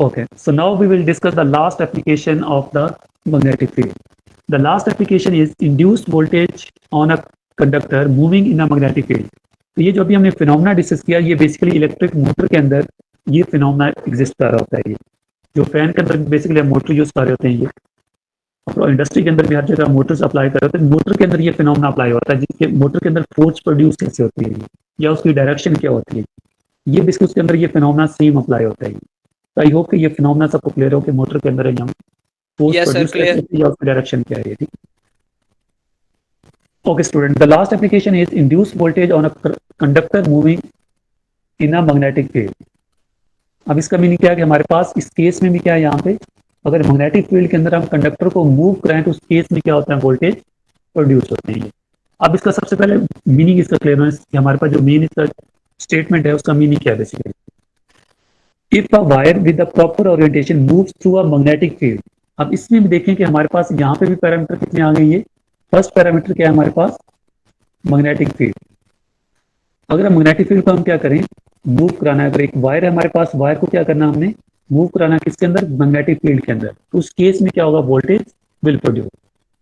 Okay, so now we will discuss the last application of the magnetic field. The last application is induced voltage on a conductor moving in a magnetic field. तो ये जो अभी हमने phenomena discuss किया, ये basically electric motor के अंदर ये फिनोमेना एग्जिस्ट कर रहा होता है। ये जो फैन के अंदर बेसिकली मोटर यूज कर रहे होते हैं, ये और इंडस्ट्री के अंदर भी हर जगह मोटर्स अप्लाई कर रहे होते हैं। मोटर के अंदर ये फिनोमेना अप्लाई होता है, जिसके मोटर के अंदर फोर्स प्रोड्यूस कैसे होती है या उसकी डायरेक्शन क्या होती है, ये बेसिकली उसके अंदर ये फिनोमेना सेम अप्लाई होता है। तो आई होप कि ये फिनोमेना सबको क्लियर हो कि मोटर के अंदर यहाँ फोर्स प्रोड्यूस कैसे होती है या उसकी डायरेक्शन क्या है। ठीक, okay student, the last application is induced voltage on a conductor moving in a magnetic field. अब इसका मीनिंग क्या है कि हमारे पास इस केस में भी क्या है, यहाँ पे अगर मैग्नेटिक फील्ड के अंदर हम कंडक्टर को मूव कराएं तो उस केस में क्या होता है, वोल्टेज प्रोड्यूस होते हैं। अब इसका सबसे पहले मीनिंग इसका क्लियर होना कि हमारे पास जो मेन इसका स्टेटमेंट है उसका मीनिंग क्या है basically. If a wire with the proper orientation moves through a magnetic field. अब इसमें भी देखें कि हमारे पास यहाँ पे भी पैरामीटर कितने आ गए। ये फर्स्ट पैरामीटर क्या है हमारे पास, मैग्नेटिक फील्ड। अगर हम मैग्नेटिक फील्ड को हम क्या करें, मूव कराना है। अगर एक वायर है हमारे पास, वायर को क्या करना हमने, मूव कराना है किसके अंदर, मैग्नेटिक फील्ड के अंदर। तो उस केस में क्या होगा, वोल्टेज विल प्रोड्यूस।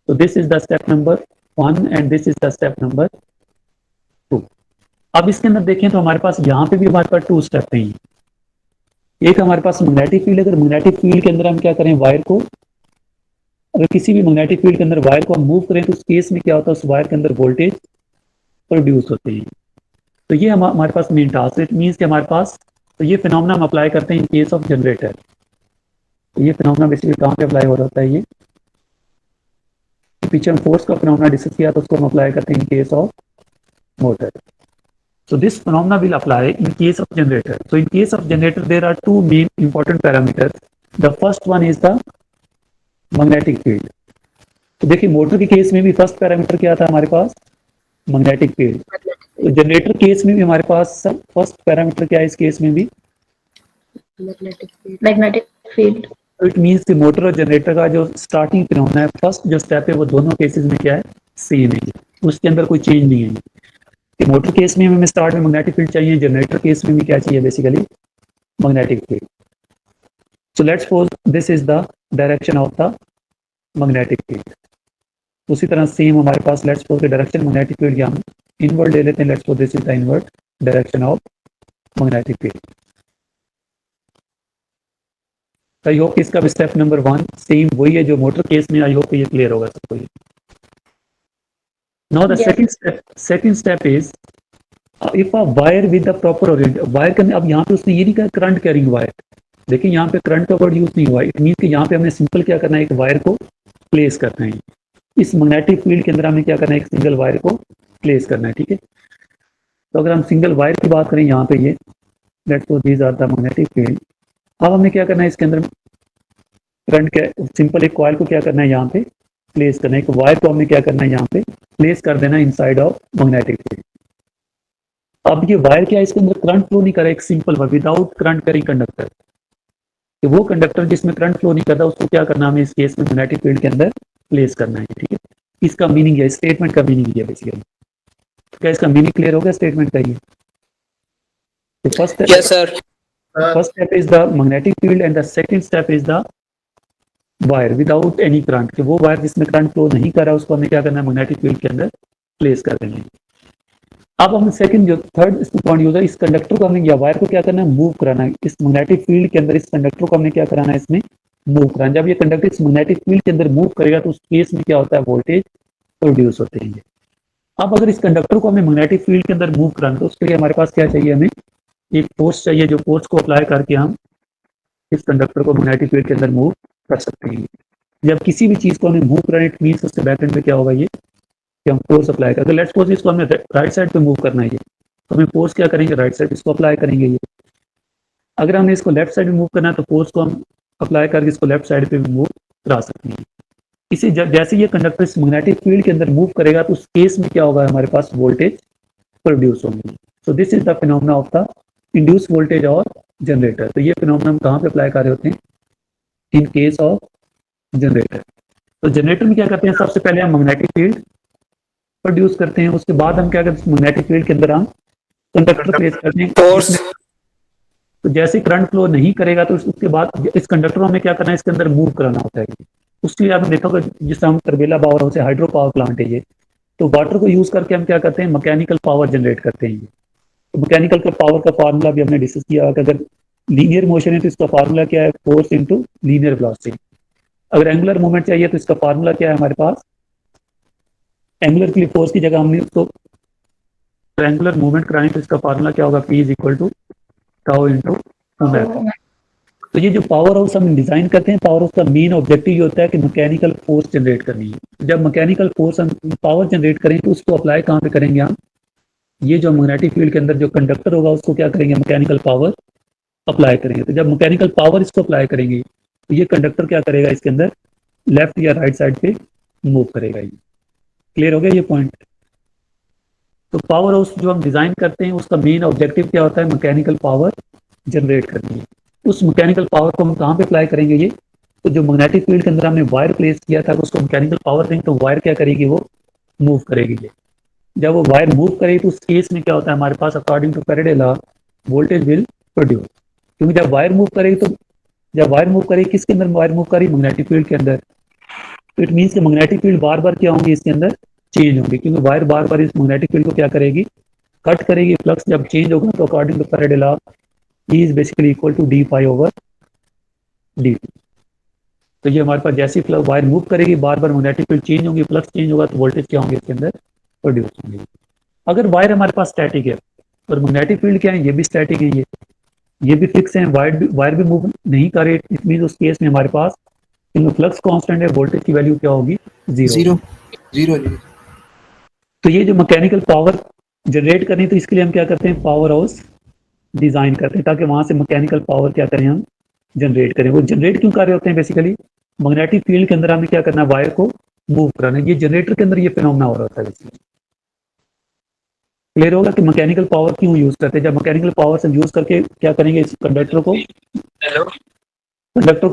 तो this is the step number 1 and this is the step number 2। अब इसके अंदर देखें तो हमारे पास यहाँ पे भी हमारे पास 2 स्टेप हैं। एक हमारे पास मैग्नेटिक फील्ड, अगर मैग्नेटिक फील्ड के अंदर हम क्या करें, वायर को, अगर किसी भी मैग्नेटिक फील्ड के अंदर वायर को हम मूव करें तो उस केस में क्या होता है, उस वायर के अंदर वोल्टेज प्रोड्यूस होते हैं। तो ये हमारे पास मेन टास्क, इट मीन्स कि हमारे पास, तो ये फिनोमेना हम अप्लाई करते हैं इन केस ऑफ जनरेटर। तो ये फिनोमेना बेसिकली कहाँ पे अप्लाई हो रहा होता है, ये पीछे हम फोर्स का फिनोमेना डिस्कस किया तो उसको हम अप्लाई करते हैं in case of motor. So this phenomena will apply in case of generator. So in case of generator, there are 2 main important parameters. The first one is the magnetic field. तो देखिए motor के case में भी first parameter क्या था हमारे पास, magnetic field. तो जनरेटर केस में भी हमारे पास फर्स्ट पैरामीटर क्या है, इस केस में भी मैग्नेटिक फील्ड। इट मीन्स कि मोटर और जनरेटर का जो स्टार्टिंग फिनोमेना है, फर्स्ट जो स्टेप है, वो दोनों केसेस में क्या है, सेम है। उसके अंदर कोई चेंज नहीं है। कि मोटर केस में हमें स्टार्ट में मैग्नेटिक फील्ड चाहिए, जनरेटर केस में भी क्या चाहिए, basically magnetic field. So let's suppose this is the direction of the magnetic field. उसी तरह सेम हमारे पास let's suppose the direction magnetic field या हम इनवर्ड ले लेते हैं। Let's suppose this is the inward direction of magnetic field. I hope इसका भी स्टेप नंबर 1 सेम वही है जो मोटर केस में। आई होप ये क्लियर होगा सबको। Now the second step is if a wire with the proper Orient, wire के अब यहाँ पे उसने ये नहीं कहा करंट कैरिंग वायर। देखिए यहाँ पे करंट का वर्ड यूज नहीं हुआ। इट मीन कि यहाँ पे हमने सिंपल क्या करना है, एक वायर को प्लेस करना है। इस मैग्नेटिक फील्ड के अंदर हमें क्या करना है, एक सिंगल वायर को प्लेस करना है। ठीक है, तो अगर हम सिंगल वायर की बात करें यहाँ पे, ये let's suppose these are the magnetic field. अब हमें क्या करना है, इसके अंदर करंट क्या, सिंपल एक कॉइल को क्या करना है, यहाँ पे प्लेस करना है। एक वायर को हमने क्या करना है, यहाँ पे प्लेस कर देना इनसाइड ऑफ मैग्नेटिक फील्ड। अब ये वायर क्या है, इसके अंदर करंट फ्लो नहीं कर रहा, एक simple wire without current carrying conductor. तो वो कंडक्टर जिसमें करंट फ्लो नहीं करता उसको क्या करना हमें, इस केस में मैग्नेटिक फील्ड के अंदर प्लेस करना है। ठीक है, इसका मीनिंग है, स्टेटमेंट का मीनिंग है बेसिकली। तो क्या इसका मीनिंग क्लियर हो गया स्टेटमेंट का? ये first step is the magnetic field and the second step is the wire without any current. कि वो वायर जिसमें करंट फ्लो नहीं कर रहा उसको हमें क्या करना है, मैग्नेटिक फील्ड के अंदर प्लेस कर देंगे। अब हम सेकंड जो थर्ड पॉइंट यूज है, इस कंडक्टर को हमें या वायर को क्या करना है, मूव कराना है। इस मैग्नेटिक फील्ड के अंदर इस कंडक्टर को हमने क्या कराना है, इसमें मूव कराना। जब ये कंडक्टर इस मैग्नेटिक फील्ड के अंदर मूव करेगा तो उस केस में क्या होता है, वोल्टेज प्रोड्यूस होते हैं। अब अगर इस कंडक्टर को हमें मैग्नेटिक फील्ड के अंदर मूव कराना तो उसके लिए हमारे पास क्या चाहिए, हमें एक फोर्स चाहिए, जो फोर्स को अप्लाई करके हम इस कंडक्टर को मैग्नेटिक फील्ड के अंदर मूव कर सकते हैं। जब किसी भी चीज को हमें मूव कराना, इट मीन्स उसके बैक एंड पे क्या होगा, ये कि हम फोर्स अप्लाई करेंगे। लेट्स सपोज इसको हमें राइट साइड पे मूव करना है, तो हमें फोर्स क्या करेंगे, राइट साइड इसको अप्लाई करेंगे। ये अगर हमने इसको लेफ्ट साइड में मूव करना है तो फोर्स को हम अप्लाई करके इसको लेफ्ट साइड पे भी मूव करा सकते हैं। इसी जैसे ये कंडक्टर इस मैग्नेटिक फील्ड के अंदर मूव करेगा तो उस केस में क्या होगा, हमारे पास वोल्टेज प्रोड्यूस होंगे। So this is the phenomena of the induce voltage और जनरेटर। तो ये फिनोमेना हम कहाँ पे अप्लाई कर रहे होते हैं, इन केस ऑफ जनरेटर। तो जनरेटर में क्या करते हैं, सबसे पहले हम मैग्नेटिक फील्ड प्रोड्यूस करते हैं, उसके बाद हम क्या करते हैं, मैग्नेटिक फील्ड के अंदर हम कंडक्टर प्लेस करते हैं। तो जैसे करंट फ्लो नहीं करेगा तो उसके बाद इस कंडक्टर में क्या करना है, इसके अंदर मूव कराना होता है। उसके लिए आपने देखा होगा, जिस हम तरबेला पावर हाउस है, हाइड्रो पावर प्लांट है ये, तो वाटर को यूज करके हम क्या करते हैं, मैकेनिकल पावर जनरेट करते हैं। तो मैकेनिकल का पावर का फार्मूला भी हमने डिस्कस किया कि अगर लीनियर मोशन है तो इसका फार्मूला क्या है, फोर्स इंटू लीनियर वेलोसिटी। अगर एंगुलर मूवमेंट चाहिए तो इसका फार्मूला क्या है हमारे पास, एंगुलर के लिए फोर्स की जगह हमने उसको एंगुलर मूवमेंट कराएं तो इसका फार्मूला क्या होगा, P is equal to tau into omega. तो ये जो पावर हाउस हम डिजाइन करते हैं, पावर हाउस का मेन ऑब्जेक्टिव ये होता है कि मैकेनिकल फोर्स जनरेट करनी है। जब मैकेनिकल फोर्स हम पावर जनरेट करें तो उसको अप्लाई कहाँ पे करेंगे हम, ये जो मैग्नेटिक फील्ड के अंदर जो कंडक्टर होगा उसको क्या करेंगे, मैकेनिकल पावर अप्लाई करेंगे। तो जब मैकेनिकल पावर इसको अप्लाई करेंगे तो ये कंडक्टर क्या करेगा, इसके अंदर लेफ्ट या राइट साइड पे मूव करेगा। ये क्लियर हो गया ये पॉइंट। तो पावर हाउस जो हम डिजाइन करते हैं उसका मेन ऑब्जेक्टिव क्या होता है, मैकेनिकल पावर जनरेट करनी है। उस मैकेनिकल पावर को हम कहाँ पे अप्लाई करेंगे, ये तो जो मैग्नेटिक फील्ड के अंदर हमने वायर प्लेस किया था उसको मैकेनिकल पावर देंगे तो वायर क्या करेगी, वो मूव करेगी। ये जब वो वायर मूव करेगी तो उस केस में क्या होता है हमारे पास, according to Faraday law, voltage will produce. क्योंकि जब वायर मूव करेगी तो जब वायर मूव करेगी किसके अंदर वायर मूव करेगी, मैग्नेटिक फील्ड के अंदर। तो इट मीन्स कि मैग्नेटिक फील्ड बार बार क्या होंगी इसके अंदर, चेंज होंगी, क्योंकि वायर बार बार इस मैग्नेटिक फील्ड को क्या करेगी, कट करेगी। फ्लक्स जब चेंज होगा तो according to Faraday law E is basically equal to d phi over d. तो ये हमारे पास जैसी वायर मूव करेगी बार बार मैग्नेटिक फील्ड चेंज होंगी, फ्लक्स चेंज होगा तो वोल्टेज क्या होंगे इसके अंदर प्रोड्यूस होंगे। अगर वायर हमारे पास स्टैटिक है और मैग्नेटिक फील्ड क्या है, ये भी स्टैटिक है, ये भी फिक्स है, वायर भी मूव नहीं कर रही, इट मीन उस केस में हमारे पास इनमें फ्लक्स कांस्टेंट है, वोल्टेज की वैल्यू क्या होगी, जीरो। जीरो। तो ये जो मैकेनिकल पावर जनरेट करनी, तो इसके लिए हम क्या करते हैं, पावर हाउस डिजाइन करते हैं ताकि वहां से मैकेनिकल पावर क्या करें, हम जनरेट करें। वो जनरेट क्यों कर रहे होते हैं, बेसिकली मैग्नेटिक फील्ड के अंदर हमें क्या करना है, वायर को मूव कराना है। ये जनरेटर के अंदर ये फिनोमेना हो रहा है। क्लियर होगा कि मैकेनिकल पावर क्यों यूज करते हैं। जब मैकेनिकल पावर से यूज करके क्या करेंगे, इस कंडक्टर को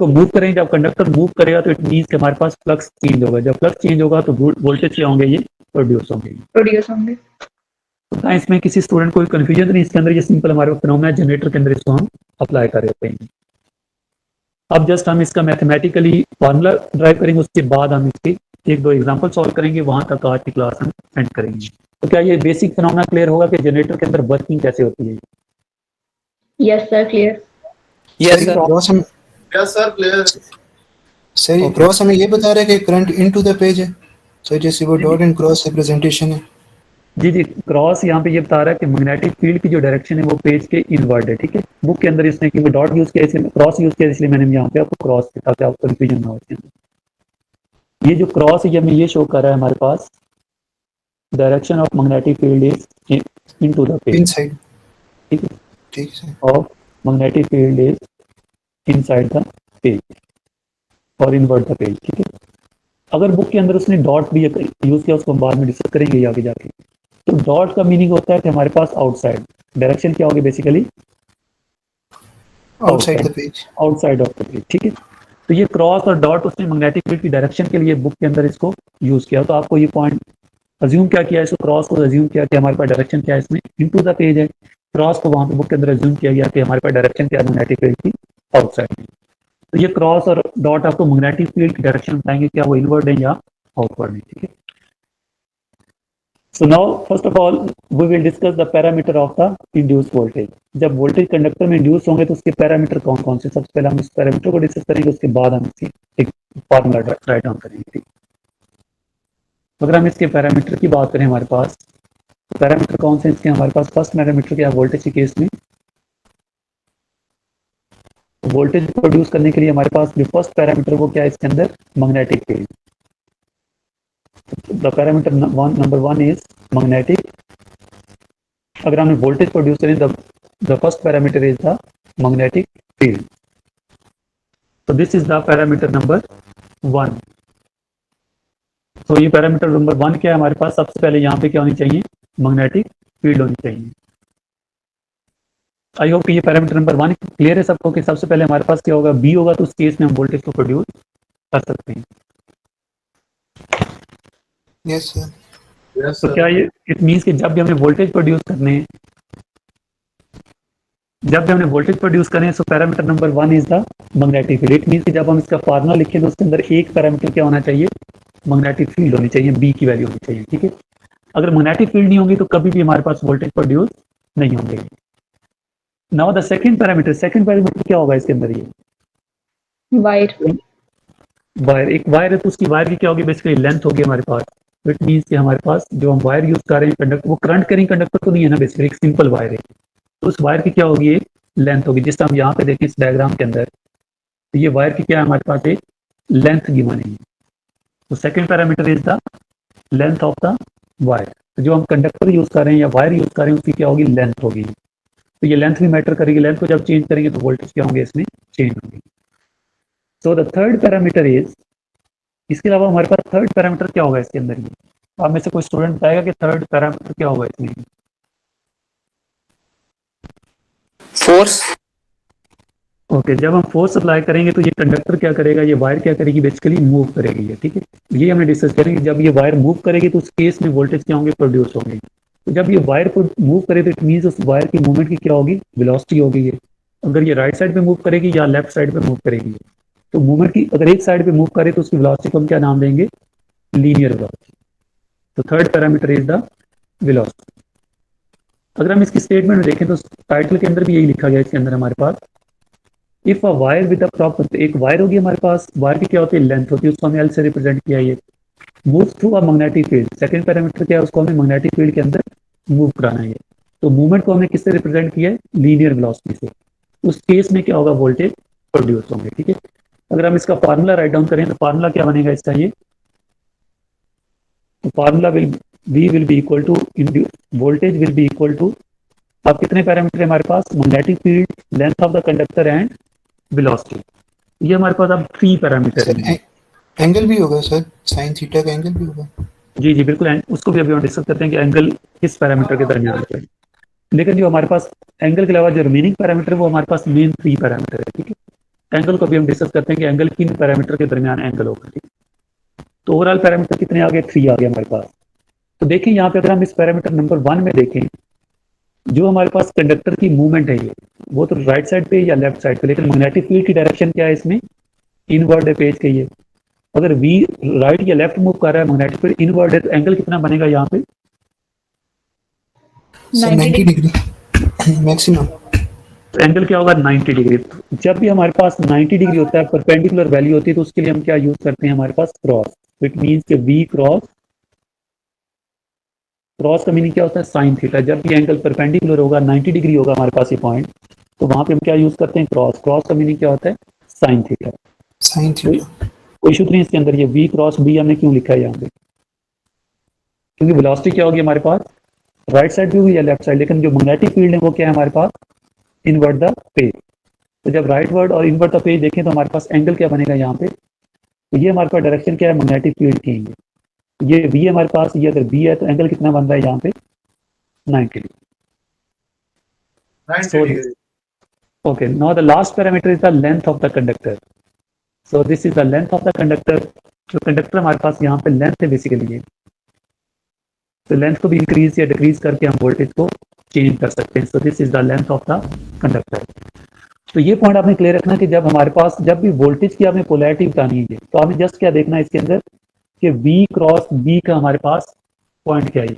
मूव करेंगे। जब कंडक्टर मूव करेगा तो इट मीन्स कि हमारे पास फ्लक्स चेंज होगा। जब फ्लक्स चेंज होगा तो वोल्टेज क्या होंगे, ये प्रोड्यूस होंगे। तो इसमें किसी स्टूडेंट को कंफ्यूजन नहीं, इसके अंदर ये सिंपल हमारे फिनोमेना जनरेटर के अंदर इसको हम अप्लाई कर रहे हैं। अब जस्ट हम इसका मैथमेटिकली फार्मूला ड्राइव करेंगे, उसके बाद हम इसके एक दो एग्जांपल सॉल्व करेंगे, वहां तक आज की क्लास हम एंड करेंगे। तो क्या ये बेसिक फिनोमेना क्लियर होगा कि जनरेटर के अंदर वर्किंग कैसे होती है? Yes sir, clear. Yes sir clear. सही क्रॉस हमें ये बता रहा है कि करंट इनटू द पेज है, सो जैसे वो डॉट एंड क्रॉस रिप्रेजेंटेशन है। जी क्रॉस यहाँ पे ये बता रहा है कि मैग्नेटिक फील्ड की जो डायरेक्शन है वो पेज के इनवर्ड है। ठीक है, बुक के अंदर इसने क्योंकि डॉट यूज किया, इसलिए क्रॉस यूज किया, इसलिए मैंने यहाँ पे आपको क्रॉस किया ताकि आपको कंफ्यूजन ना हो। ये जो क्रॉस है ये हमें ये शो कर रहा है हमारे पास, direction of magnetic field is into the page. Inside, ठीक है, ठीक है, of magnetic field is inside the page और इनवर्ड द पेज। ठीक है, अगर बुक के अंदर उसने डॉट भी यूज किया, उसको हम बाद में डिस्कस करेंगे आगे जाके। तो डॉट का मीनिंग होता है कि हमारे पास आउटसाइड, डायरेक्शन क्या होगी basically, outside the page, outside of the page. ठीक है, तो ये क्रॉस और डॉट उसने मैग्नेटिक फील्ड की डायरेक्शन के लिए बुक के अंदर इसको यूज किया। तो आपको ये पॉइंट अज्यूम क्या किया, इसको क्रॉस को अज्यूम किया कि हमारे पास डायरेक्शन क्या है, इसमें इनटू द पेज है। क्रॉस को वहां पे बुक के अंदर अज्यूम किया गया कि हमारे पास डायरेक्शन क्या है, मैग्नेटिक फील्ड की आउटसाइड में। तो ये क्रॉस और डॉट आपको मैग्नेटिक फील्ड की डायरेक्शन बताएंगे क्या वो इनवर्ड है या आउटवर्ड है। ठीक है, so now first of all we will discuss the parameter of the induced voltage। जब वोल्टेज कंडक्टर में इंड्यूस होंगे तो उसके पैरामीटर कौन कौन से, सबसे पहले हम उस पैरामीटर को डिस्कस करेंगे, उसके बाद हम इसकी एक फॉर्मूला राइट डाउन करेंगे। अगर हम इसके पैरामीटर की बात करें, हमारे पास पैरामीटर कौन से इसके, हमारे पास फर्स्ट पैरामीटर क्या है, वोल्टेज के केस में वोल्टेज प्रोड्यूस करने के लिए हमारे पास जो फर्स्ट पैरामीटर वो क्या है इसके अंदर, magnetic field. The parameter number one is magnetic. अगर हमें वोल्टेज प्रोड्यूस करें the first parameter is the magnetic field. तो this is the parameter number one. तो ये पैरामीटर नंबर वन क्या है हमारे पास, सबसे पहले यहाँ पे क्या होनी चाहिए, मैग्नेटिक फील्ड होनी चाहिए। आई होप कि ये पैरामीटर नंबर वन क्लियर है सबको कि सबसे पहले हमारे पास क्या होगा, बी होगा, तो उस केस में हम वोल्टेज को प्रोड्यूस कर सकते हैं। Yes sir. तो क्या ये इट मीन्स कि जब भी हमें वोल्टेज प्रोड्यूस करने हैं जब भी हमने वोल्टेज प्रोड्यूस करें सो parameter number 1 is the magnetic field. It means कि जब हम इसका फार्मूला लिखें तो उसके अंदर एक पैरामीटर क्या होना चाहिए, मैग्नेटिक फील्ड होनी चाहिए, बी की वैल्यू होनी चाहिए। ठीक है, अगर मैग्नेटिक फील्ड नहीं होगी तो कभी भी हमारे पास वोल्टेज प्रोड्यूस नहीं होंगे। नाउ द सेकंड पैरामीटर क्या होगा इसके अंदर, ये Wire. वायर, एक वायर है तो उसकी वायर की क्या होगी, बेसिकली लेंथ होगी हमारे पास। इट मींस कि हमारे पास जो हम वायर यूज कर रहे हैं कंडक्टर, वो करंट कैरिंग कंडक्टर तो नहीं है ना, बेसिकली एक सिंपल वायर है, तो उस वायर की क्या होगी, एक लेंथ होगी। जिस हम यहाँ पे देखें इस डायग्राम के अंदर, तो ये वायर की क्या है हमारे पास, एक लेंथ गिवन है। तो second parameter is the length of the wire. तो जो हम कंडक्टर यूज कर रहे हैं या वायर यूज कर रहे हैं उसकी क्या होगी, लेंथ होगी। तो ये लेंथ भी मैटर करेगी, लेंथ को जब चेंज करेंगे तो वोल्टेज क्या होंगे इसमें चेंज होंगे। So the third parameter is, इसके अलावा हमारे पास थर्ड पैरामीटर क्या होगा इसके अंदर, ये आप में से कोई स्टूडेंट बताएगा कि थर्ड पैरामीटर क्या होगा इसमें। फोर्स। ओके, जब हम फोर्स अप्लाई करेंगे तो ये कंडक्टर क्या करेगा, ये वायर क्या करेगी, बेसिकली मूव करेगी ये। ठीक है, ये हमने डिस्कस करेंगे, जब ये वायर मूव करेगी तो उस केस में वोल्टेज क्या होंगे, प्रोड्यूस होंगे। तो जब ये वायर को मूव करे तो इट मीन्स उस वायर की मूवमेंट की क्या होगी, वेलोसिटी होगी। ये अगर ये राइट साइड पे मूव करेगी या लेफ्ट साइड पे मूव करेगी, तो मूवमेंट की अगर एक साइड पे मूव करे तो उसकी वेलोसिटी को हम क्या नाम देंगे, लीनियर वेलोसिटी। तो third parameter is the velocity. अगर हम इसकी स्टेटमेंट में देखें तो टाइटल के अंदर भी यही लिखा गया इसके अंदर हमारे पास, if a wire with a proper, एक वायर होगी हमारे पास, वायर की क्या होती है, लेंथ होती है, उसको हमने एल से रिप्रेजेंट किया। ये move through a magnetic field, second parameter क्या है, उसको हमें मैग्नेटिक फील्ड के अंदर मूव कराना है। तो मूवमेंट को हमने किससे रिप्रेजेंट किया है, लीनियर वेलोसिटी से। उस केस में क्या होगा, वोल्टेज प्रोड्यूस होंगे। ठीक है, अगर हम इसका फार्मूला राइट डाउन करें तो फार्मूला क्या बनेगा इसका, ये तो formula will be equal to, voltage will be equal to, अब कितने पैरामीटर है हमारे पास, magnetic field, length of the conductor and velocity. ये हमारे पास अब 3 पैरामीटर है। एंगल भी होगा सर, साइन थीटा का एंगल भी होगा। जी जी बिल्कुल, उसको भी अभी हम डिस्कस करते हैं कि एंगल किस पैरामीटर के दरमियान है। लेकिन जो हमारे पास एंगल के अलावा जो रिमेनिंग पैरामीटर है वो हमारे पास मेन 3 पैरामीटर है। ठीक है, एंगल को भी हम डिस्कस करते हैं कि एंगल किन पैरामीटर के दरमियान एंगल होगा। ठीक, तो ओवरऑल पैरामीटर कितने आ गए, 3 आ गए हमारे पास। तो देखें यहाँ पे अगर हम इस पैरामीटर नंबर 1 में देखें, जो हमारे पास कंडक्टर की मूवमेंट है ये, वो तो राइट साइड पे या लेफ्ट साइड पे, लेकिन मैग्नेटिक फील्ड की डायरेक्शन क्या है इसमें, इनवर्ड है पेज के। ये अगर वी राइट या लेफ्ट मूव कर रहा है, मैग्नेटिक फील्ड इनवर्ड है, तो एंगल कितना बनेगा यहाँ पे, 90 डिग्री मैक्सिमम। एंगल क्या होगा, 90 डिग्री। जब भी हमारे पास 90 डिग्री होता है, परपेंडिकुलर वैल्यू होती है, तो उसके लिए हम क्या यूज करते हैं, हमारे पास क्रॉस। इट मींस कि वी क्रॉस, क्रॉस का मीनिंग क्या होता है, साइन थीटा। जब भी एंगल परपेंडिकुलर होगा, 90 डिग्री होगा हमारे पास ये पॉइंट, तो वहां पे हम क्या यूज करते हैं, क्रॉस। क्रॉस का मीनिंग क्या होता है, साइन थीटा। साइन थीटा कोई इशू नहीं इसके अंदर। ये वी क्रॉस बी हमने क्यों लिखा है यहाँ पे, क्योंकि वेलोसिटी क्या होगी हमारे पास, राइट साइड भी होगी या लेफ्ट साइड, लेकिन जो मैग्नेटिक फील्ड है वो क्या है हमारे पास, इनवर्ट द पेज। तो जब राइट वर्ड और इनवर्ट द पेज देखें तो हमारे पास एंगल क्या बनेगा यहाँ पे, तो ये हमारे पास डायरेक्शन क्या है, मैग्नेटिक फील्ड की है। ये वी है हमारे पास, ये अगर बी है तो एंगल कितना बन रहा है यहाँ पे, 90 degree. Okay, now the last parameter is the length of the conductor. So this is the length of the conductor. जो कंडक्टर हमारे पास यहाँ पे लेंथ है बेसिकली ये, तो लेंथ को भी इंक्रीज या डिक्रीज करके हम वोल्टेज को चेंज कर सकते हैं। So this is the length of the conductor. तो ये पॉइंट आपने क्लियर रखना कि जब हमारे पास, जब भी वोल्टेज की आपने पोलैरिटी बतानी है, तो आपने जस्ट क्या देखना है इसके अंदर कि V क्रॉस B का हमारे पास पॉइंट क्या है।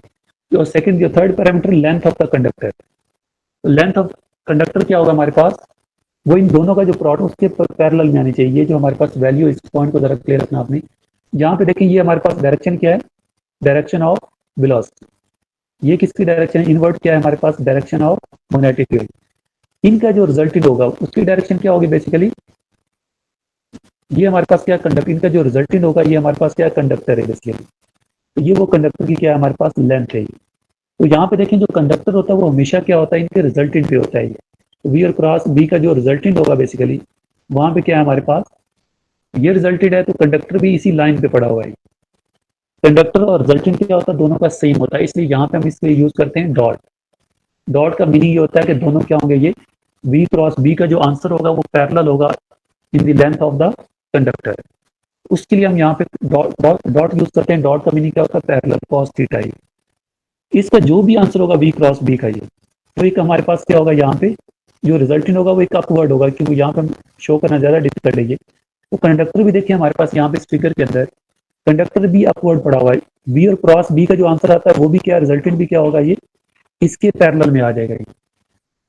जो सेकंड, जो third parameter length of the conductor, तो लेंथ ऑफ कंडक्टर क्या होगा हमारे पास, वो इन दोनों का जो प्रोडक्ट उसके पैरेलल में आनी चाहिए। ये जो हमारे पास वैल्यू, इस पॉइंट को जरा क्लियर रखना आपने। यहाँ पे देखें, ये हमारे पास डायरेक्शन क्या है, डायरेक्शन ऑफ वेलोसिटी। ये किसकी डायरेक्शन है, इनवर्ट क्या है हमारे पास, डायरेक्शन ऑफ मैग्नेटिक फील्ड। इनका जो रिजल्टेंट होगा उसकी डायरेक्शन क्या होगी, बेसिकली ये हमारे पास क्या कंडक्टर, इनका जो रिजल्टेंट होगा ये हमारे पास क्या कंडक्टर है बेसिकली। तो ये वो कंडक्टर की क्या है हमारे पास लेंथ है। तो यहाँ पे देखें, जो कंडक्टर होता है वो हमेशा क्या होता है, इनके रिजल्टेंट पे होता है। तो वी और क्रॉस बी का जो रिजल्टेंट होगा बेसिकली, वहां पे क्या है हमारे पास, ये रिजल्टेंट है, तो कंडक्टर भी इसी लाइन पे पड़ा हुआ है। कंडक्टर और रिजल्टेंट क्या होता है, दोनों का सेम होता है, इसलिए यहाँ पे हम इसके यूज करते हैं डॉट। डॉट का मीनिंग ये होता है कि दोनों क्या होंगे, ये वी क्रॉस बी का जो आंसर होगा वो पैरेलल होगा in the length of the conductor. उसके लिए हम यहाँ पे डॉट यूज करते हैं। डॉट का मीनिंग क्या होता है, पैरेलल, कॉस थीटा। इसका जो भी आंसर होगा वी क्रॉस बी का, ये तो एक हमारे पास क्या होगा यहाँ पे जो रिजल्टेंट होगा वो एक अपवर्ड होगा, क्योंकि यहाँ पर शो करना ज़्यादा डिफिकल्ट है ये। तो कंडक्टर भी देखिए हमारे पास यहाँ पे इस फिगर के अंदर कंडक्टर भी अपवर्ड पड़ा हुआ है। बी और क्रॉस बी का जो आंसर आता है वो भी क्या, रिजल्टेंट भी क्या होगा, ये इसके पैरेलल में आ जाएगा। ये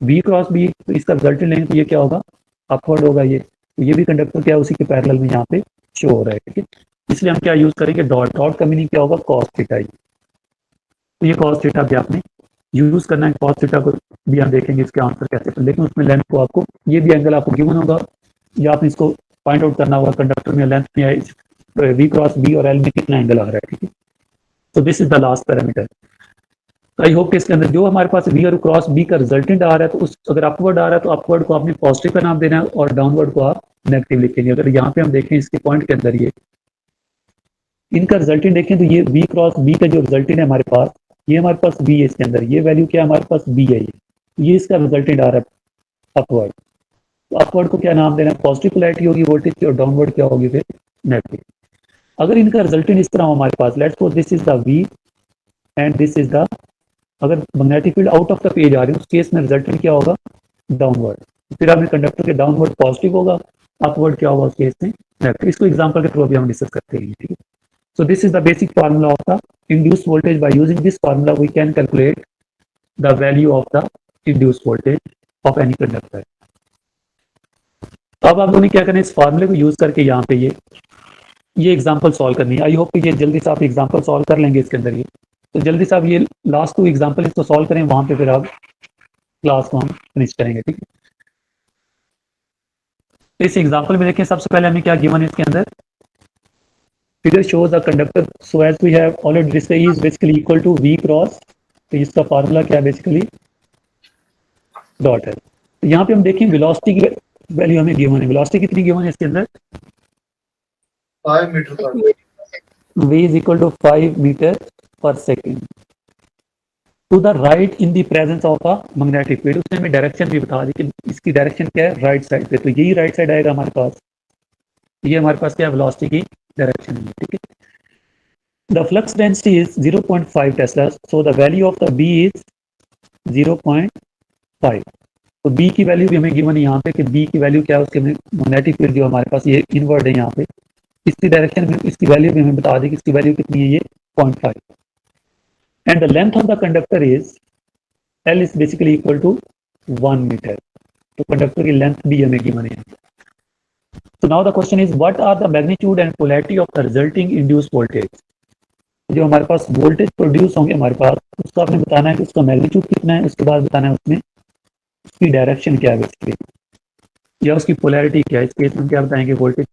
बी क्रॉस बी, तो इसका रिजल्टेंट लेंगे तो ये क्या होगा, अपवर्ड होगा ये। तो ये भी कंडक्टर क्या है, उसी के पैरेलल में यहाँ पे शो हो रहा है, ठीक है। इसलिए हम क्या यूज करेंगे, डॉट। डॉट का मीनिंग क्या होगा, कॉस थीटा। तो ये कॉस थीटा भी आपने यूज करना है। कॉस थीटा को भी हम देखेंगे इसके आंसर कैसे, लेकिन उसमें लेंथ को आपको, ये भी एंगल आपको गिवन होगा, या आपने इसको पॉइंट आउट करना होगा कंडक्टर में लेंथ में वी क्रॉस बी और एल में कितना एंगल आ रहा है, ठीक है। तो this is the last parameter. I hope कि इसके अंदर जो हमारे पास वी और क्रॉस बी का रिजल्टेंट आ रहा है, तो उस अगर अपवर्ड आ रहा है तो अपवर्ड को आपने पॉजिटिव का नाम देना है और डाउनवर्ड को आप नेगेटिव लिखेंगे। अगर यहाँ पे हम देखें इसके पॉइंट के अंदर ये इनका रिजल्टेंट देखें तो ये वी क्रॉस बी का जो रिजल्टेंट है हमारे पास, ये हमारे पास बी है, इसके अंदर ये वैल्यू क्या है हमारे पास बी है, ये इसका रिजल्टेंट आ रहा है अपवर्ड। तो अपवर्ड को क्या नाम देना है, पॉजिटिव पोलैरिटी होगी वोल्टेज की, और डाउनवर्ड क्या होगी फिर नेगेटिव। अगर इनका रिजल्टेंट इस तरह हो हमारे पास, let's suppose this is the V and this is the, अगर magnetic field out of the page आ रही है उस केस में रिजल्टेंट क्या होगा, डाउनवर्ड। फिर आपने कंडक्टर के डाउनवर्ड पॉजिटिव होगा, अपवर्ड क्या होगा उस केस में नेगेटिव। इसको एग्जांपल के थ्रू अभी हम डिस्कस करते हैं, ठीक है। So this is the basic formula of the induced voltage. By using this formula, we can calculate the value of the induced voltage of any conductor. अब आप लोगों ने क्या करना है, इस फॉर्मूले को यूज करके यहाँ पे ये एग्जांपल सॉल्व करनी है। आई होप कि ये जल्दी से आप एग्जांपल सॉल्व कर लेंगे इसके अंदर ये। तो जल्दी से आप ये लास्ट 2 एग्जांपल इसको सॉल्व करें, वहां पे फिर आप क्लास को हम फिनिश करेंगे, ठीक है। इस एग्जांपल में देखें, सबसे पहले हमें क्या गिवन है इसके अंदर, figure shows a conductor, so as we have already discussed, is basically equal to V cross। तो इसका फार्मूला क्या है, बेसिकली डॉट है। तो यहाँ पे हम देखें वेलोसिटी की वैल्यू हमें गिवन है। वेलोसिटी कितनी गिवन है इसके अंदर, 5 मीटर पर V is equal to 5 metre पर second to the right in the presence of a magnetic field. उसने हमें डायरेक्शन भी बता दी कि इसकी डायरेक्शन क्या है, राइट साइड पे। तो यही राइट साइड आएगा हमारे पास, ये हमारे पास क्या है, वेलोसिटी की डायरेक्शन है, ठीक है। The flux density is 0.5 Tesla, so the value of the B is 0.5। तो B की वैल्यू भी हमें गिवन है यहाँ पे कि B की वैल्यू क्या है, उसके मैग्नेटिक फील्ड जो हमारे पास ये इनवर्ड है यहाँ पे, इसकी डायरेक्शन में इसकी वैल्यू भी हमें बता दें कि इसकी वैल्यू कितनी है, ये 0.5। And the length of the conductor is L is basically equal to 1 metre. तो कंडक्टर की लेंथ भी हमें गिवन है। So now the question is, what are the magnitude and polarity of the resulting induced voltage? जो हमारे पास voltage produce होंगे हमारे पास, उसका आपने बताना है कि उसका मैग्नीट्यूड कितना है, उसके बाद बताना है उसमें उसकी डायरेक्शन क्या है बेसिकली, या उसकी पोलैरिटी क्या है। इस केस में क्या बताएंगे, वोल्टेज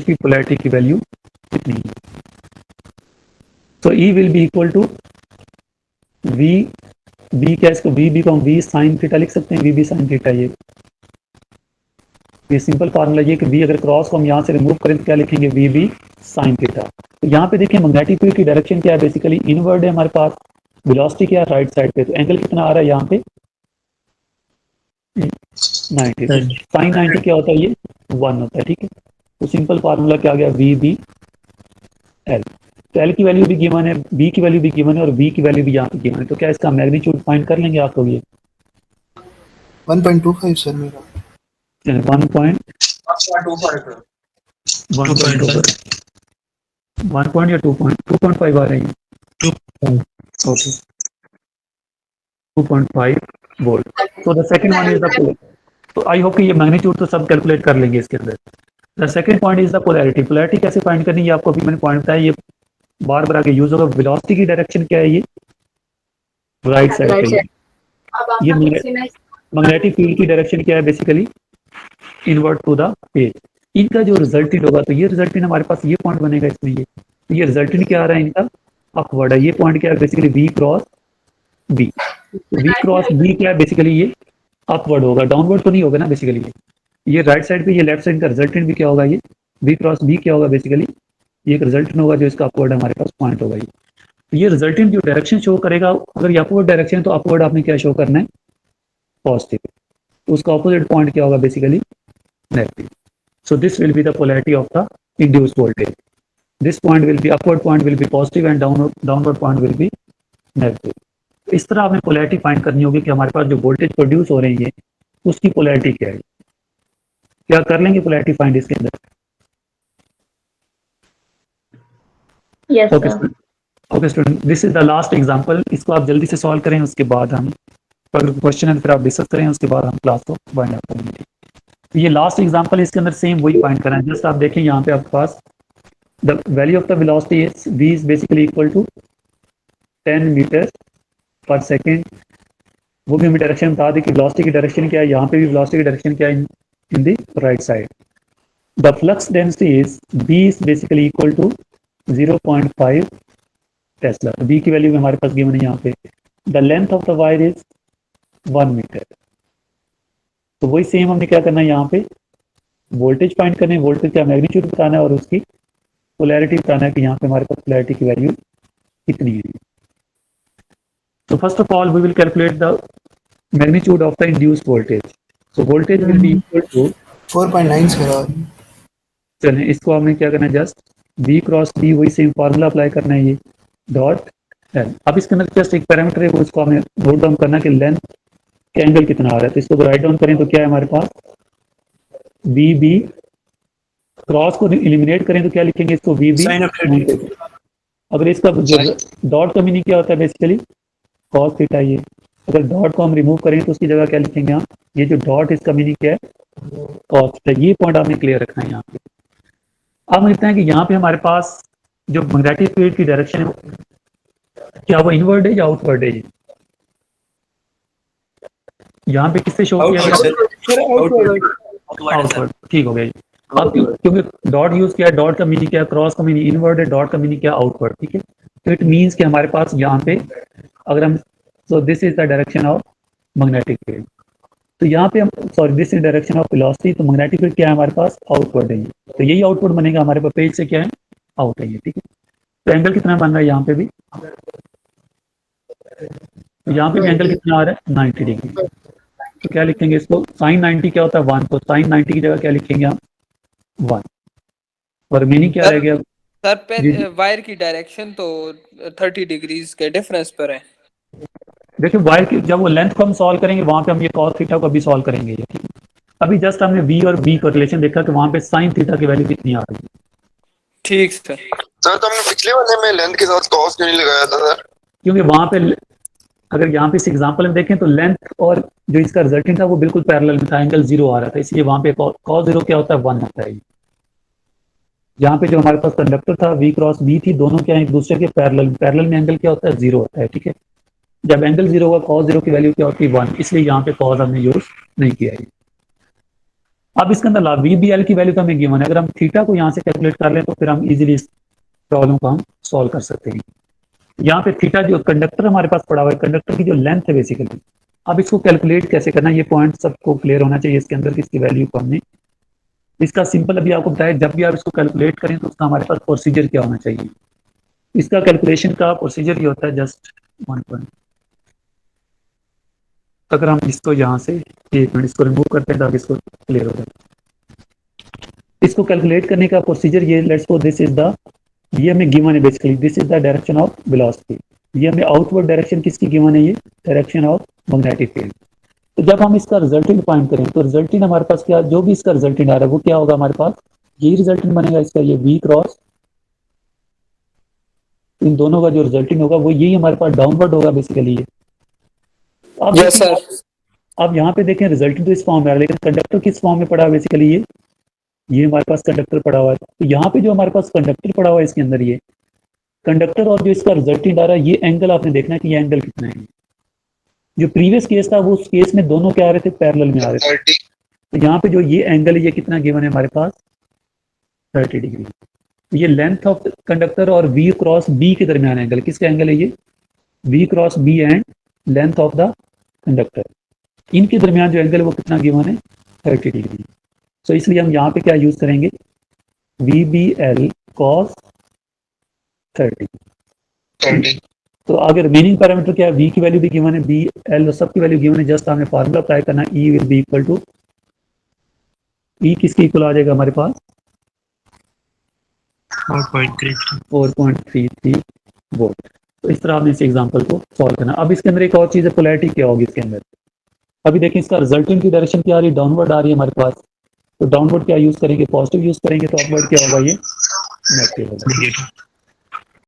की पोलैरिटी की वैल्यू कितनी है। तो E will be equal to V, B क्या, इसको V को हम V साइन थीटा लिख सकते हैं, V साइन थीटा। ये सिंपल फार्मूला ये कि V अगर क्रॉस को हम यहाँ से रिमूव करें तो क्या लिखेंगे, V साइन थीटा। तो यहाँ पे देखिए मैग्नेटिक फील्ड की डायरेक्शन क्या है, बेसिकली इनवर्ड है हमारे पास, वेलोसिटी क्या है राइट साइड पे। तो एंगल कितना आ रहा है यहाँ पे, 90। साइन 90 क्या होता है, ये 1 होता है, ठीक है। तो सिंपल फार्मूला क्या आ गया, V L। तो L की वैल्यू भी गिवन है, B की वैल्यू भी गिवन है, और V की वैल्यू भी यहाँ पे गिवन है। तो क्या इसका मैग्नीट्यूड फाइंड कर लेंगे आप लोग, ये 1.25 सर मेरा 1.25 या 2.5 आ रहे हैं, 2.5 वोल्ट। तो the second one is the, तो आई होप कि ये मैग्नीट्यूड तो सब कैलकुलेट कर लेंगे इसके अंदर। The second point is the polarity. Polarity कैसे फाइंड करनी है, आपको अभी मैंने पॉइंट बताया, ये बार बार आगे यूज होगा। वेलोसिटी की डायरेक्शन क्या है, ये राइट साइड पे। ये मैग्नेटिक फील्ड की डायरेक्शन क्या है, basically inward to the page. इनका जो रिजल्टेंट होगा, तो ये रिजल्टेंट हमारे पास ये पॉइंट बनेगा इसमें, ये रिजल्टेंट क्या आ रहा है इनका, अपवर्ड है। ये पॉइंट क्या है, basically V cross B। V cross B क्या है, बेसिकली ये अपवर्ड होगा, डाउनवर्ड तो नहीं होगा ना बेसिकली। ये राइट साइड पे, ये लेफ्ट साइड का रिजल्टेंट भी क्या होगा, ये V क्रॉस B क्या होगा, बेसिकली ये एक रिजल्टेंट होगा जो इसका अपवर्ड हमारे पास पॉइंट होगा। ये रिजल्टेंट जो डायरेक्शन शो करेगा, अगर ये अपवर्ड डायरेक्शन है तो अपवर्ड आपने क्या शो करना है, पॉजिटिव। तो उसका ऑपोजिट पॉइंट क्या होगा, basically negative. So this will be the polarity of the induced voltage. This point will be, upward point will be positive and downward point will be negative. इस तरह हमें polarity find करनी होगी कि हमारे पास जो वोल्टेज प्रोड्यूस हो रही है उसकी पोलैरिटी क्या है। क्या कर लेंगे पोलैरिटी फाइंड इसके अंदर? Yes, okay sir. Okay student, this is the last example. इसको आप जल्दी से सॉल्व करें, उसके बाद हम अगर क्वेश्चन है तो फिर आप डिस्कस करें, उसके बाद हम क्लास को वाइंड अप करेंगे। तो ये लास्ट एग्जांपल, इसके अंदर सेम वही फाइंड करना है। जस्ट आप देखें यहाँ पे आपके पास the value of the velocity is v is basically equal to 10 metre पर सेकेंड। वो भी हमें डायरेक्शन बता दें कि वेलोसिटी की डायरेक्शन क्या है। यहाँ पे भी वेलोसिटी की डायरेक्शन क्या है, in the right side. The flux density is v is basically equal to 0.5 tesla. v की वैल्यू हमारे पास गिवन है यहाँ पे। The length of the wire is 1 metre. तो वही सेम हमने क्या करना है, यहाँ पे वोल्टेज फाइंड करना है, वोल्टेज का मैग्नीट्यूड बताना है और उसकी पोलैरिटी बताना है कि यहाँ पे हमारे पास पोलैरिटी की वैल्यू कितनी है। तो first of all we will calculate the magnitude of the induced voltage. So voltage will be equal to 4.9 sir. चलें, इसको हमने क्या करना है, जस्ट v क्रॉस b, वही सेम फार्मूला अप्लाई करना है, ये डॉट l। अब इसके अंदर जस्ट एक पैरामीटर है, वो इसको हमें नोट डाउन करना है कि लेंथ का एंगल कितना आ रहा है। तो इसको राइट डाउन करें तो क्या है हमारे पास, वी बी। क्रॉस को एलिमिनेट करें तो क्या लिखेंगे, इसको वी बी। अगर इसका डॉट का मीनिंग क्या होता है, बेसिकली कॉस थीटा। ये अगर डॉट को हम रिमूव करें तो उसकी जगह क्या लिखेंगे हम, ये जो डॉट इसका मीनिंग क्या है, कॉस थीटा। ये पॉइंट आपने क्लियर रखना है यहाँ पे। अब हम लिखते हैं कि यहाँ पे हमारे पास जो मैग्नेटिक फील्ड की डायरेक्शन है, क्या वो इनवर्ड है या आउटवर्ड है? यहाँ पे किससे शो किया गया, आउटवर्ड। ठीक हो गया। अब क्योंकि डॉट यूज किया, डॉट का मीनिंग क्या है, क्रॉस का मीनिंग इनवर्ड है, डॉट का मीनिंग क्या है, आउटवर्ड। ठीक है, तो इट मीन्स कि हमारे पास यहाँ पे अगर हम, so this is the direction of magnetic field. तो यहाँ पे हम, sorry, this is direction of velocity. तो मैग्नेटिक फील्ड क्या है हमारे पास, आउटवर्ड है। तो यही आउटवर्ड बनेगा हमारे पास, पेज से क्या है, आउट है ये। ठीक है, तो एंगल कितना बन रहा है यहाँ पे भी, तो यहाँ पे भी एंगल कितना आ रहा है, 90 डिग्री। तो क्या लिखेंगे इसको, साइन 90 क्या होता है, 1। तो साइन 90 की जगह क्या लिखेंगे हम, 1। और मीनिंग क्या रह गया सर पे वायर की डायरेक्शन तो 30 डिग्रीज के डिफरेंस पर है। देखिए वायर की जब वो लेंथ को हम सॉल्व करेंगे, वहां पे हम ये कॉस थीटा को भी सॉल्व करेंगे ये। ठीक है, अभी जस्ट हमने v और b का रिलेशन देखा कि वहां पे साइन थीटा की वैल्यू कितनी आ रही है। ठीक सर। सर तो हमने पिछले वाले में लेंथ के साथ कॉस क्यों नहीं लगाया था सर? क्योंकि वहां पे अगर यहाँ पे इस एग्जांपल में देखें तो लेंथ और जो इसका रिजल्टेंट था वो बिल्कुल पैरेलल में था, एंगल 0 आ रहा था, इसलिए वहां पे कॉस 0 क्या होता है, 1 होता है। यहाँ पे जो हमारे पास कंडक्टर था, v क्रॉस b थी, दोनों क्या है, एक दूसरे के पैरेलल में एंगल क्या होता है, 0 होता है। ठीक है, जब एंगल 0 होगा, कॉस 0 की वैल्यू क्या होती है, 1, इसलिए यहाँ पे कॉस हमने यूज नहीं किया है। अब इसके अंदर वी बी एल की वैल्यू तो हमें गिवन है। अगर हम थीटा को यहाँ से कैलकुलेट कर लें तो फिर हम इजीली इस प्रॉब्लम को हम सॉल्व कर सकते हैं। यहाँ पे थीटा जो कंडक्टर हमारे पास पड़ा हुआ है, कंडक्टर की जो लेंथ है बेसिकली, अब इसको कैलकुलेट कैसे करना है, ये पॉइंट सबको क्लियर होना चाहिए। इसके अंदर किसकी वैल्यू को हमने, इसका सिंपल अभी आपको बताया, जब भी आप इसको कैलकुलेट करें तो उसका हमारे पास प्रोसीजर क्या होना चाहिए। इसका कैलकुलेशन का प्रोसीजर ये होता है, जस्ट 1 पॉइंट। अगर हम इसको यहाँ से, एक मिनट, इसको रिमूव करते हैं ताकि इसको क्लियर हो जाए। इसको कैलकुलेट करने का प्रोसीजर ये, let's suppose this is the, ये हमें गिवन है basically, this is the direction of velocity. ये हमें आउटवर्ड डायरेक्शन किसकी गिवन है, ये डायरेक्शन ऑफ मैग्नेटिक फील्ड। तो जब हम इसका रिजल्टेंट फाइंड करें तो रिजल्टेंट हमारे पास क्या, जो भी इसका रिजल्टेंट आ रहा है वो क्या होगा हमारे पास, ये रिजल्टेंट बनेगा इसका, ये v क्रॉस, इन दोनों का जो रिजल्टेंट होगा वो यही हमारे पास डाउनवर्ड होगा बेसिकली ये। अब यस सर। अब यहाँ पे देखें रिजल्टेंट तो इस फॉर्म में आ रहा है, लेकिन कंडक्टर किस फॉर्म में पड़ा है बेसिकली, ये हमारे पास कंडक्टर पड़ा हुआ है। तो यहाँ पे जो हमारे पास कंडक्टर पड़ा हुआ है, इसके अंदर ये कंडक्टर और जो इसका रिजल्टेंट आ रहा है, ये एंगल आपने देखना है कि ये एंगल कितना है। जो प्रीवियस केस था वो उस केस में दोनों क्या आ रहे थे, पैरेलल में आ रहे थे। तो यहाँ पे जो ये एंगल है, ये कितना गिवन है हमारे पास, 30 डिग्री। ये लेंथ ऑफ कंडक्टर और v क्रॉस b के दरमियान एंगल, किसका एंगल है ये, v cross b and length of the conductor, इनके दरमियान जो एंगल है वो कितना गिवन है, 30 डिग्री। सो इसलिए हम यहाँ पे क्या यूज करेंगे, वी बी एल कॉस 30। तो अगर रिमेनिंग पैरामीटर क्या है, v की वैल्यू भी गिवन है, बी एल सबकी वैल्यू गिवन है, जस्ट हमें फार्मूला अप्लाई करना है, E will be equal to, E किसके इक्वल आ जाएगा हमारे पास, 4.33 वोल्ट। तो इस तरह आपने इस एग्जांपल को सॉल्व करना। अब इसके अंदर एक और चीज़ है, पोलैरिटी क्या होगी इसके अंदर। अभी देखिए इसका रिजल्टेंट की डायरेक्शन क्या आ रही है, डाउनवर्ड आ रही है हमारे पास। तो डाउनवर्ड क्या यूज़ करेंगे, पॉजिटिव यूज़ करेंगे, तो अपवर्ड क्या होगा, ये नेगेटिव होगा।